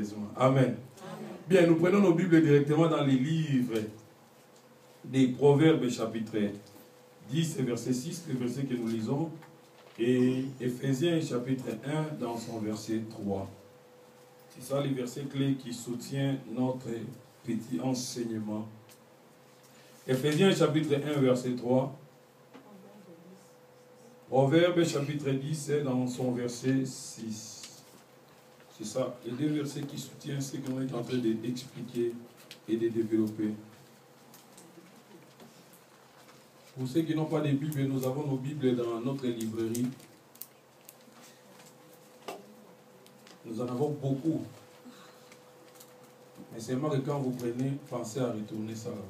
sérieusement. Amen. Bien, nous prenons nos Bibles directement dans les livres des Proverbes chapitre 10 et verset 6, le verset que nous lisons, et Éphésiens chapitre 1 dans son verset 3. C'est ça les versets clés qui soutiennent notre petit enseignement. Éphésiens chapitre 1 verset 3. Proverbes chapitre 10 dans son verset 6. C'est ça, les deux versets qui soutiennent ce qu'on est en train d'expliquer et de développer. Pour ceux qui n'ont pas de Bible, nous avons nos Bibles dans notre librairie. Nous en avons beaucoup. Mais c'est seulement que quand vous prenez, pensez à retourner ça là-bas.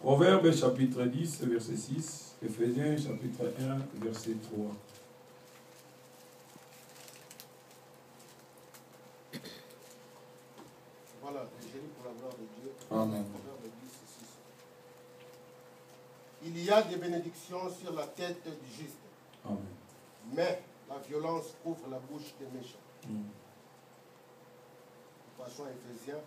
Proverbes chapitre 10, verset 6, Éphésiens chapitre 1, verset 3. Voilà, j'ai lu pour la gloire de Dieu. Amen. Proverbes 10, 6. Il y a des bénédictions sur la tête du juste. Amen. Mais la violence couvre la bouche des méchants. Passons à Éphésiens.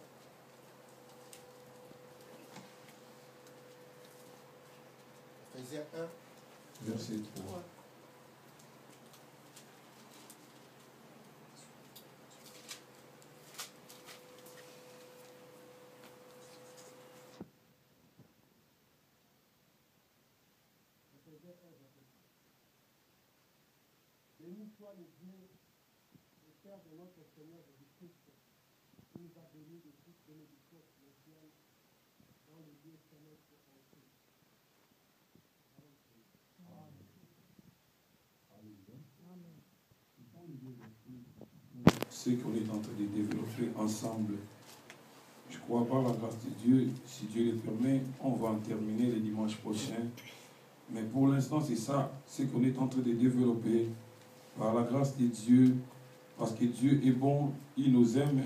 Éphésiens 1. Verset 3. Béni soit le Dieu, le Père de notre Seigneur Jésus-Christ, qui nous a bénis de toute bénédiction célestiale dans le lieu céleste en Christ. Ce qu'on est en train de développer ensemble, je crois par la grâce de Dieu, si Dieu le permet, on va en terminer le dimanche prochain. Mais pour l'instant, c'est ça, ce qu'on est en train de développer par la grâce de Dieu, parce que Dieu est bon, il nous aime,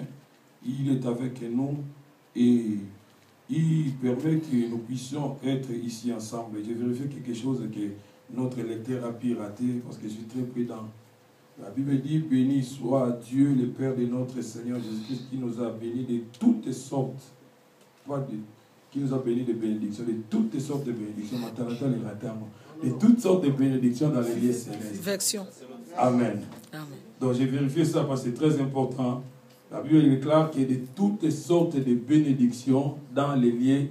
il est avec nous et il permet que nous puissions être ici ensemble. J'ai vérifié quelque chose que notre lecteur a piraté, parce que je suis très prudent. La Bible dit, béni soit Dieu, le Père de notre Seigneur Jésus-Christ, qui nous a bénis de toutes sortes, qui nous a bénis de bénédictions, de toutes sortes de bénédictions, de toutes sortes de bénédictions dans les lieux célestes. Version. Amen. Amen. Donc j'ai vérifié ça parce que c'est très important. La Bible déclare qu'il y a de toutes sortes de bénédictions dans les lieux.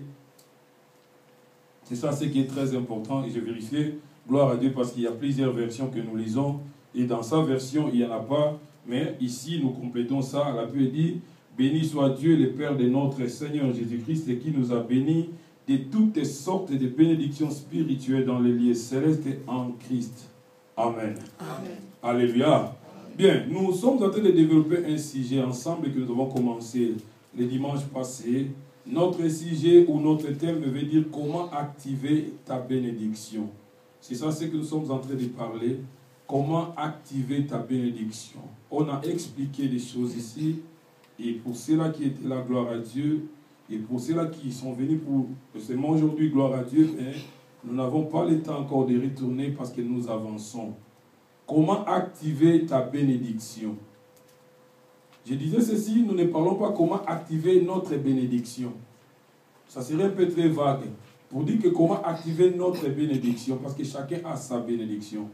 C'est ça ce qui est très important. Et j'ai vérifié, gloire à Dieu, parce qu'il y a plusieurs versions que nous lisons. Et dans sa version, il n'y en a pas. Mais ici, nous complétons ça. La Bible dit, béni soit Dieu, le Père de notre Seigneur Jésus-Christ, qui nous a bénis de toutes sortes de bénédictions spirituelles dans les lieux célestes en Christ. Amen. Amen. Alléluia. Bien, nous sommes en train de développer un sujet ensemble que nous avons commencé le dimanche passé. Notre sujet ou notre thème veut dire comment activer ta bénédiction. C'est ça ce que nous sommes en train de parler. Comment activer ta bénédiction. On a expliqué des choses ici. Et pour ceux-là qui étaient là, gloire à Dieu. Et pour ceux-là qui sont venus pour seulement aujourd'hui, gloire à Dieu, mais nous n'avons pas le temps encore de retourner parce que nous avançons. Comment activer ta bénédiction? Je disais ceci, nous ne parlons pas comment activer notre bénédiction. Ça serait un peu très vague. Pour dire que comment activer notre bénédiction, parce que chacun a sa bénédiction.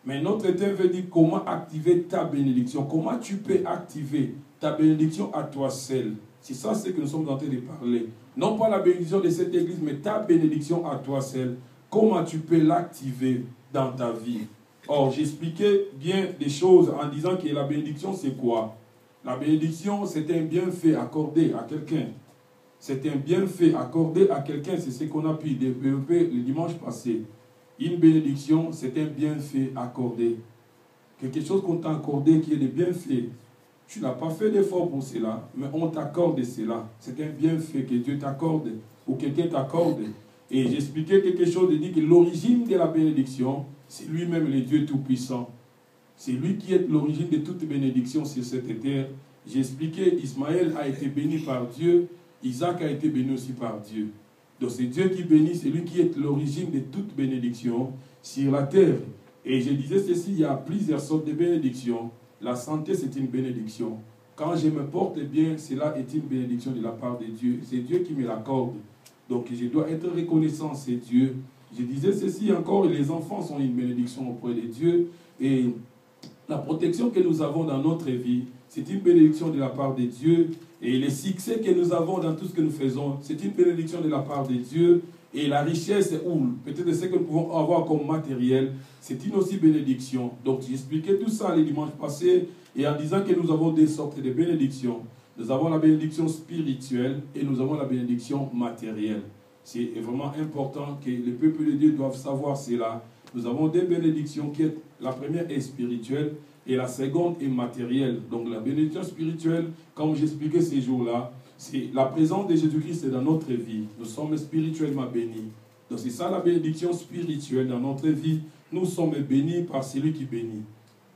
Mais notre thème veut dire comment activer ta bénédiction. Comment tu peux activer ta bénédiction à toi seul. C'est ça ce que nous sommes en train de parler. Non pas la bénédiction de cette église, mais ta bénédiction à toi seul. Comment tu peux l'activer dans ta vie. Or, j'expliquais bien des choses en disant que la bénédiction, c'est quoi? La bénédiction, c'est un bienfait accordé à quelqu'un. C'est un bienfait accordé à quelqu'un. C'est ce qu'on a pu développer le dimanche passé. Une bénédiction, c'est un bienfait accordé. Quelque chose qu'on t'a accordé qui est des bienfaits. Tu n'as pas fait d'effort pour cela, mais on t'accorde cela. C'est un bienfait que Dieu t'accorde ou quelqu'un t'accorde. Et j'expliquais quelque chose de dire que l'origine de la bénédiction, c'est lui-même le Dieu Tout-Puissant. C'est lui qui est l'origine de toute bénédiction sur cette terre. J'ai expliqué, Ismaël a été béni par Dieu, Isaac a été béni aussi par Dieu. Donc c'est Dieu qui bénit, c'est lui qui est l'origine de toute bénédiction. sur la terre. Et je disais ceci, il y a plusieurs sortes de bénédictions. La santé, c'est une bénédiction. Quand je me porte bien, cela est une bénédiction de la part de Dieu. C'est Dieu qui me l'accorde. Donc je dois être reconnaissant, c'est Dieu. Je disais ceci encore, les enfants sont une bénédiction auprès de Dieu. Et la protection que nous avons dans notre vie, c'est une bénédiction de la part de Dieu. Et les succès que nous avons dans tout ce que nous faisons, c'est une bénédiction de la part de Dieu. Et la richesse, ou peut-être ce que nous pouvons avoir comme matériel, c'est une aussi bénédiction. Donc j'expliquais tout ça les dimanches passés, et en disant que nous avons des sortes de bénédictions. Nous avons la bénédiction spirituelle et nous avons la bénédiction matérielle. C'est vraiment important que le peuple de Dieu doive savoir cela. Nous avons des bénédictions qui est, la première est spirituelle et la seconde est matérielle. Donc la bénédiction spirituelle, comme j'expliquais ces jours-là, c'est la présence de Jésus-Christ dans notre vie. Nous sommes spirituellement bénis. Donc c'est ça la bénédiction spirituelle dans notre vie. Nous sommes bénis par celui qui bénit.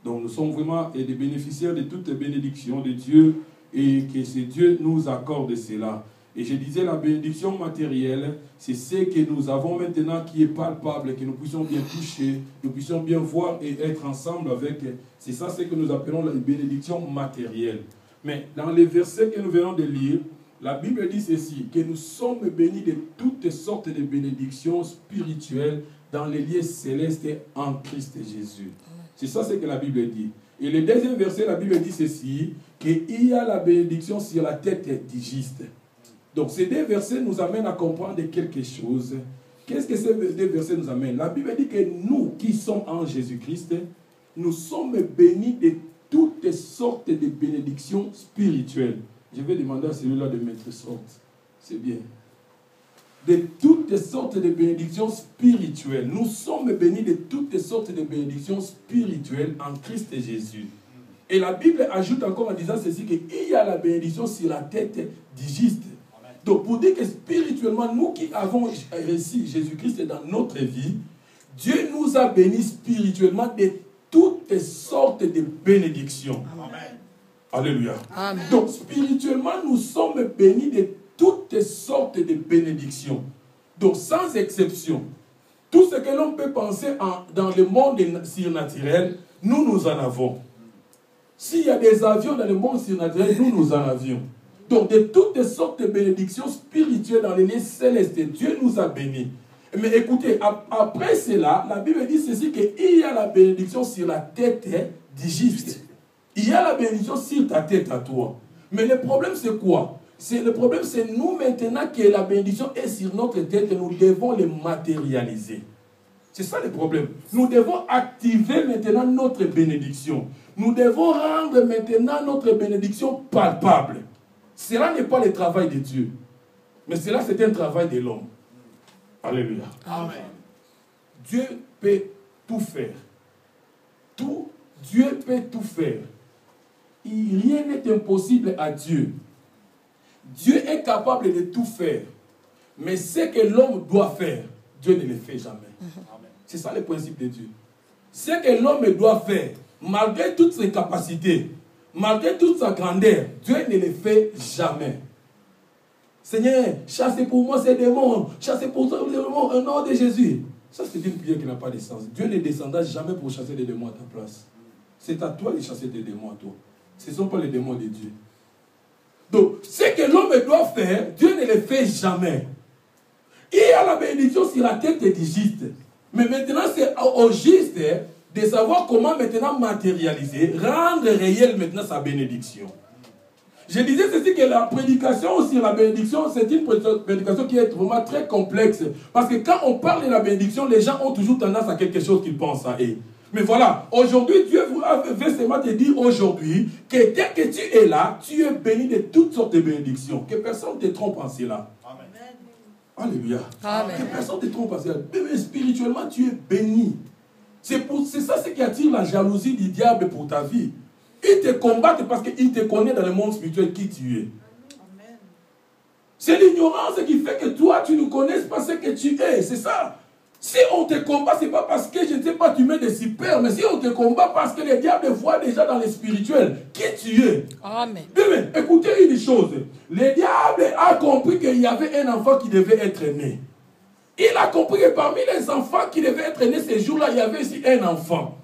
Donc nous sommes vraiment des bénéficiaires de toutes les bénédictions de Dieu et que ce Dieu nous accorde cela. Et je disais la bénédiction matérielle, c'est ce que nous avons maintenant qui est palpable, que nous puissions bien toucher, nous puissions bien voir et être ensemble avec. C'est ça ce que nous appelons la bénédiction matérielle. Mais dans les versets que nous venons de lire, la Bible dit ceci, que nous sommes bénis de toutes sortes de bénédictions spirituelles dans les lieux célestes en Christ Jésus. C'est ça ce que la Bible dit. Et le deuxième verset, la Bible dit ceci, qu'il y a la bénédiction sur la tête du juste. Donc ces deux versets nous amènent à comprendre quelque chose. Qu'est-ce que ces deux versets nous amènent? La Bible dit que nous qui sommes en Jésus-Christ, nous sommes bénis de toutes sortes de bénédictions spirituelles. Je vais demander à celui-là de mettre sorte. C'est bien. De toutes sortes de bénédictions spirituelles. Nous sommes bénis de toutes sortes de bénédictions spirituelles en Christ Jésus. Et la Bible ajoute encore en disant ceci, qu'il y a la bénédiction sur la tête du juste. Donc pour dire que spirituellement, nous qui avons reçu Jésus-Christ dans notre vie, Dieu nous a bénis spirituellement de toutes sortes de bénédictions. Amen. Alléluia. Amen. Donc spirituellement, nous sommes bénis de toutes sortes de bénédictions. Donc sans exception. Tout ce que l'on peut penser dans le monde surnaturel, nous en avons. S'il y a des avions dans le monde surnaturel, nous en avions. Donc, de toutes sortes de bénédictions spirituelles dans les lieux célestes, Dieu nous a bénis. Mais écoutez, après cela, la Bible dit ceci, qu'il y a la bénédiction sur la tête du juste. Il y a la bénédiction sur ta tête à toi. Mais le problème, c'est quoi? Le problème, c'est nous maintenant que la bénédiction est sur notre tête, nous devons le matérialiser. C'est ça le problème. Nous devons activer maintenant notre bénédiction. Nous devons rendre maintenant notre bénédiction palpable. Cela n'est pas le travail de Dieu. Mais cela, c'est un travail de l'homme. Alléluia. Amen. Dieu peut tout faire. Dieu peut tout faire. Rien n'est impossible à Dieu. Dieu est capable de tout faire. Mais ce que l'homme doit faire, Dieu ne le fait jamais. C'est ça le principe de Dieu. Ce que l'homme doit faire, malgré toutes ses capacités, malgré toute sa grandeur, Dieu ne le fait jamais. Seigneur, chassez pour moi ces démons. Chassez pour moi ces démons au nom de Jésus. Ça, c'est une prière qui n'a pas de sens. Dieu ne descendra jamais pour chasser des démons à ta place. C'est à toi de chasser des démons à toi. Ce ne sont pas les démons de Dieu. Donc, ce que l'homme doit faire, Dieu ne le fait jamais. Il y a la bénédiction sur la tête du juste. Mais maintenant, c'est au juste de savoir comment maintenant matérialiser, rendre réel maintenant sa bénédiction. Je disais ceci, que la prédication sur la bénédiction, c'est une prédication qui est vraiment très complexe. Parce que quand on parle de la bénédiction, les gens ont toujours tendance à quelque chose qu'ils pensent à eux. Mais voilà, aujourd'hui, Dieu veut seulement te dire aujourd'hui que dès que tu es là, tu es béni de toutes sortes de bénédictions. Que personne ne te trompe en cela. Amen. Alléluia. Amen. Que personne ne te trompe en cela. Mais spirituellement, tu es béni. C'est ça ce qui attire la jalousie du diable pour ta vie. Il te combat parce qu'il te connaît dans le monde spirituel qui tu es. C'est l'ignorance qui fait que toi, tu ne connais pas ce que tu es. C'est ça. Si on te combat, ce n'est pas parce que, je ne sais pas, tu mets des super, mais si on te combat parce que le diable voit déjà dans le spirituel qui tu es. Amen. Mais écoutez une chose. Le diable a compris qu'il y avait un enfant qui devait être né. Il a compris que parmi les enfants qui devaient être nés ces jours-là, il y avait aussi un enfant.